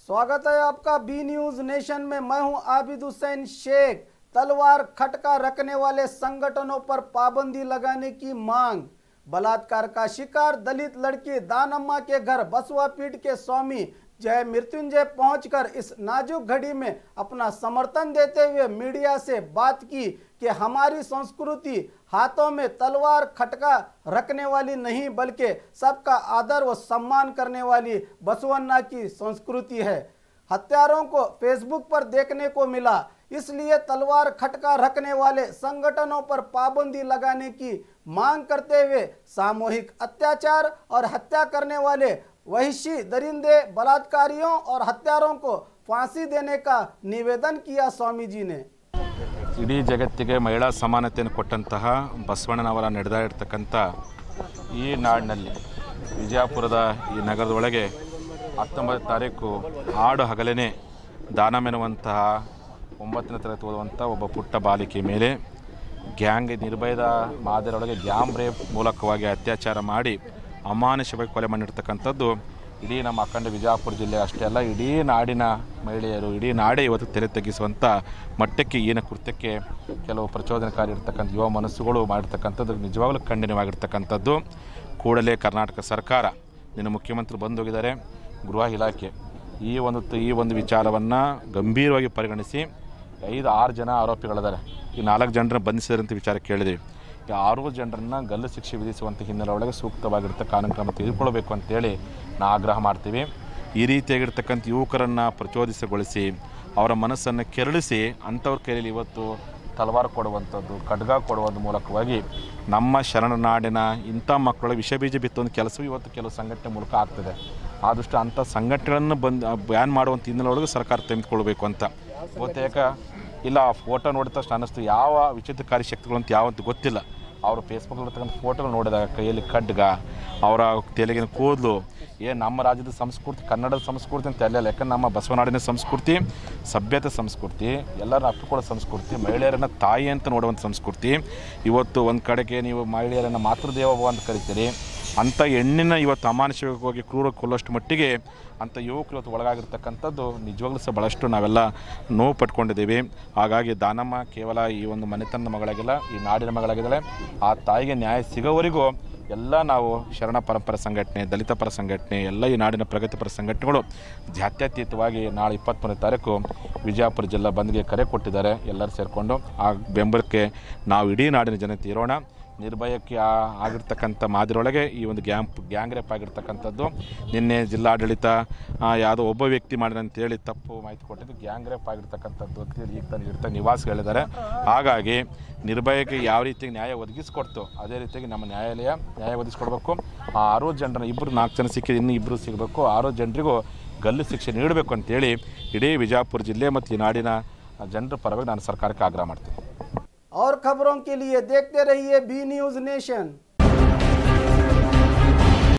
स्वागत है आपका बी न्यूज नेशन में। मैं हूं आबिद हुसैन शेख। तलवार खटका रखने वाले संगठनों पर पाबंदी लगाने की मांग। बलात्कार का शिकार दलित लड़की दानम्मा के घर बसवा पीठ के स्वामी जय मृत्युंजय पहुंचकर इस नाजुक घड़ी में अपना समर्थन देते हुए मीडिया से बात की कि हमारी संस्कृति हाथों में तलवार खटका रखने वाली नहीं बल्कि सबका आदर व सम्मान करने वाली बसवन्ना की संस्कृति है। हत्यारों को फेसबुक पर देखने को मिला, इसलिए तलवार खटका रखने वाले संगठनों पर पाबंदी लगाने की मांग करते हुए सामूहिक अत्याचार और हत्या करने वाले वहिशी दरिंदे बलात्कारियों और हत्यारों को फांसी देने का निवेदन किया स्वामी जी ने। ಇಡೀ ಜಗತ್ತಿಗೆ ಮಹಿಳಾ ಸಮಾನತೆಯನ್ನು ಕೊಟ್ಟಂತಹ ಬಸವಣ್ಣನವರ ನಡೆದಾಡಿರ್ತಕ್ಕಂಥ ಈ ನಾಡಿನಲ್ಲಿ ವಿಜಯಪುರದ ಈ ನಗರದೊಳಗೆ 19 ತಾರೀಕು ಹಾಡು ಹಗಲೇ ದಾನಮೆನ್ನುವಂತಹ 9ನೇ ತರಗತಿ ಓದುವಂಥ ಒಬ್ಬ ಪುಟ್ಟ ಬಾಲಿಕೆ ಮೇಲೆ ಗ್ಯಾಂಗ್ ನಿರ್ಭಯದ ಮಾದರಿಯೊಳಗೆ ಗ್ಯಾಂಗ್ ರೇಪ್ ಮೂಲಕವಾಗಿ ಅತ್ಯಾಚಾರ ಮಾಡಿ ಅಮಾನುಷವಾಗಿ ಕೊಲೆ ಮಾಡಿರ್ತಕ್ಕಂಥದ್ದು ಇಡೀ ನಮ್ಮ ಅಖಂಡ ವಿಜಯಪುರ ಜಿಲ್ಲೆ ಅಷ್ಟೇ ಅಲ್ಲ, ಇಡೀ ನಾಡಿನ ಮಹಿಳೆಯರು, ಇಡೀ ನಾಡೇ ಇವತ್ತು ತೆರೆ ತಗ್ಗಿಸುವಂಥ ಮಟ್ಟಕ್ಕೆ ಈನ ಕೃತ್ಯಕ್ಕೆ ಕೆಲವು ಪ್ರಚೋದನಕಾರಿ ಇರ್ತಕ್ಕಂಥ ಯುವ ಮನಸ್ಸುಗಳು ಮಾಡಿರ್ತಕ್ಕಂಥದ್ದು ನಿಜವಾಗಲೂ ಖಂಡನೀಯವಾಗಿರ್ತಕ್ಕಂಥದ್ದು. ಕೂಡಲೇ ಕರ್ನಾಟಕ ಸರ್ಕಾರ, ನಿನ್ನ ಮುಖ್ಯಮಂತ್ರಿ ಬಂದು ಹೋಗಿದ್ದಾರೆ, ಗೃಹ ಇಲಾಖೆ ಈ ಒಂದು ವಿಚಾರವನ್ನು ಗಂಭೀರವಾಗಿ ಪರಿಗಣಿಸಿ 5-6 ಜನ ಆರೋಪಿಗಳಿದ್ದಾರೆ. ಈ 4 ಜನರನ್ನು ಬಂಧಿಸಿದಂಥ ವಿಚಾರ ಕೇಳಿದ್ವಿ. ಈ 6 ಜನರನ್ನು ಗಲ್ಲು ಶಿಕ್ಷೆ ವಿಧಿಸುವಂಥ ಹಿನ್ನೆಲೆ ಒಳಗೆ ಸೂಕ್ತವಾಗಿರ್ತ ಕಾನೂನು ಕ್ರಮ ತೆಗೆದುಕೊಳ್ಬೇಕು ಅಂತೇಳಿ ನಾವು ಆಗ್ರಹ ಮಾಡ್ತೀವಿ. ಈ ರೀತಿಯಾಗಿರ್ತಕ್ಕಂಥ ಯುವಕರನ್ನು ಪ್ರಚೋದಿಸಗೊಳಿಸಿ ಅವರ ಮನಸ್ಸನ್ನು ಕೆರಳಿಸಿ ಅಂಥವ್ರ ಕೈಯಲ್ಲಿ ಇವತ್ತು ತಲವಾರು ಕೊಡುವಂಥದ್ದು, ಖಡ್ಗ ಕೊಡುವಂಥ ಮೂಲಕವಾಗಿ ನಮ್ಮ ಶರಣ ನಾಡಿನ ಇಂಥ ಮಕ್ಕಳೊಳಗೆ ವಿಷ ಬೀಜ ಬಿತ್ತುವಂಥ ಕೆಲಸವು ಇವತ್ತು ಕೆಲವು ಸಂಘಟನೆ ಮೂಲಕ ಆಗ್ತದೆ. ಆದಷ್ಟು ಅಂಥ ಸಂಘಟನೆಗಳನ್ನು ಬ್ಯಾನ್ ಮಾಡುವಂಥ ಹಿನ್ನೆಲೆ ಒಳಗೆ ಸರ್ಕಾರ ತೆಗೆದುಕೊಳ್ಬೇಕು ಅಂತ ಬಹುತೇಕ ಇಲ್ಲ. ಫೋಟೋ ನೋಡಿದ ತಕ್ಷಣ ಅನ್ನಿಸ್ತು ಯಾವ ವಿಚಿತ್ರಕಾರಿ ಶಕ್ತಿಗಳು ಅಂತ ಯಾವಂತ ಗೊತ್ತಿಲ್ಲ. ಅವರು ಫೇಸ್ಬುಕ್ಕಲ್ಲಿರ್ತಕ್ಕಂಥ ಫೋಟೋಗಳು ನೋಡಿದಾಗ ಕೈಯಲ್ಲಿ ಖಡ್ಗ, ಅವರ ತಲೆಗಿನ ಕೂದಲು, ನಮ್ಮ ರಾಜ್ಯದ ಸಂಸ್ಕೃತಿ, ಕನ್ನಡದ ಸಂಸ್ಕೃತಿ ಅಂತ ಅಲ್ಲ, ಯಾಕಂದ್ರೆ ನಮ್ಮ ಬಸವನಾಡಿನ ಸಂಸ್ಕೃತಿ, ಸಭ್ಯತೆ ಸಂಸ್ಕೃತಿ, ಎಲ್ಲರನ್ನ ಅಪ್ಪಿಕೊಳ್ಳೋ ಸಂಸ್ಕೃತಿ, ಮಹಿಳೆಯರನ್ನು ತಾಯಿ ಅಂತ ನೋಡುವಂಥ ಸಂಸ್ಕೃತಿ. ಇವತ್ತು ಒಂದು ಕಡೆಗೆ ನೀವು ಮಹಿಳೆಯರನ್ನು ಮಾತೃದೇವೋಭವ ಅಂತ ಕರಿತೀರಿ, ಅಂಥ ಹೆಣ್ಣಿನ ಇವತ್ತು ಅಮಾನುಷವಾಗಿ ಕ್ರೂರ ಕೊಲ್ಲೋಷ್ಟು ಮಟ್ಟಿಗೆ ಅಂಥ ಯುವಕರು ಇವತ್ತು ಒಳಗಾಗಿರ್ತಕ್ಕಂಥದ್ದು ನಿಜವಾಗ್ಲೂ ಸಹ ಭಾಳಷ್ಟು ನಾವೆಲ್ಲ ನೋವು ಪಟ್ಕೊಂಡಿದ್ದೀವಿ. ಹಾಗಾಗಿ ದಾನಮ್ಮ ಕೇವಲ ಈ ಒಂದು ಮನೆತನದ ಮಗಳಾಗಿಲ್ಲ, ಈ ನಾಡಿನ ಮಗಳಾಗಿದ್ದಾಳೆ. ಆ ತಾಯಿಗೆ ನ್ಯಾಯ ಸಿಗೋವರೆಗೂ ಎಲ್ಲ ನಾವು ಶರಣ ಪರಂಪರೆ ಸಂಘಟನೆ, ದಲಿತ ಪರ ಸಂಘಟನೆ, ಎಲ್ಲ ಈ ನಾಡಿನ ಪ್ರಗತಿಪರ ಸಂಘಟನೆಗಳು ಜಾತ್ಯತೀತವಾಗಿ ನಾಳೆ 23ನೇ ತಾರೀಕು ವಿಜಯಪುರ ಜಿಲ್ಲಾ ಬಂದ್ಗೆ ಕರೆ ಕೊಟ್ಟಿದ್ದಾರೆ. ಎಲ್ಲರೂ ಸೇರಿಕೊಂಡು ಆ ಬೆಂಬಲಕ್ಕೆ ನಾವು ಇಡೀ ನಾಡಿನ ಜನತೆ ಇರೋಣ. ನಿರ್ಭಯಕ್ಕೆ ಆಗಿರ್ತಕ್ಕಂಥ ಮಾದರಿಯೊಳಗೆ ಈ ಒಂದು ಗ್ಯಾಂಗ್ ರೇಪ್ ಆಗಿರ್ತಕ್ಕಂಥದ್ದು ನಿನ್ನೆ ಜಿಲ್ಲಾಡಳಿತ ಯಾವುದೋ ಒಬ್ಬ ವ್ಯಕ್ತಿ ಮಾಡಿದಂತೇಳಿ ತಪ್ಪು ಮಾಹಿತಿ ಕೊಟ್ಟಿದ್ದು ಗ್ಯಾಂಗ್ ರೇಪ್ ಆಗಿರ್ತಕ್ಕಂಥದ್ದು ಈಗ ತಾನು ನಿವಾಸಿಗಳಿದ್ದಾರೆ. ಹಾಗಾಗಿ ನಿರ್ಭಯಕ್ಕೆ ಯಾವ ರೀತಿಯಾಗಿ ನ್ಯಾಯ ಒದಗಿಸ್ಕೊಡ್ತು ಅದೇ ರೀತಿಯಾಗಿ ನಮ್ಮ ನ್ಯಾಯ ಒದಗಿಸ್ಕೊಡ್ಬೇಕು. ಆ 6 ಜನರನ್ನ 4 ಜನ ಸಿಕ್ಕಿದ್ದು, ಇನ್ನೂ 2 ಸಿಗಬೇಕು. 6 ಜನರಿಗೂ ಗಲ್ಲು ಶಿಕ್ಷೆ ನೀಡಬೇಕು ಅಂತೇಳಿ ಇಡೀ ವಿಜಯಪುರ ಜಿಲ್ಲೆ ಮತ್ತು ಈ ನಾಡಿನ ಜನರ ಪರವಾಗಿ ನಾನು ಸರ್ಕಾರಕ್ಕೆ ಆಗ್ರಹ ಮಾಡ್ತೀನಿ. और खबरों के लिए देखते रहिए बी न्यूज नेशन।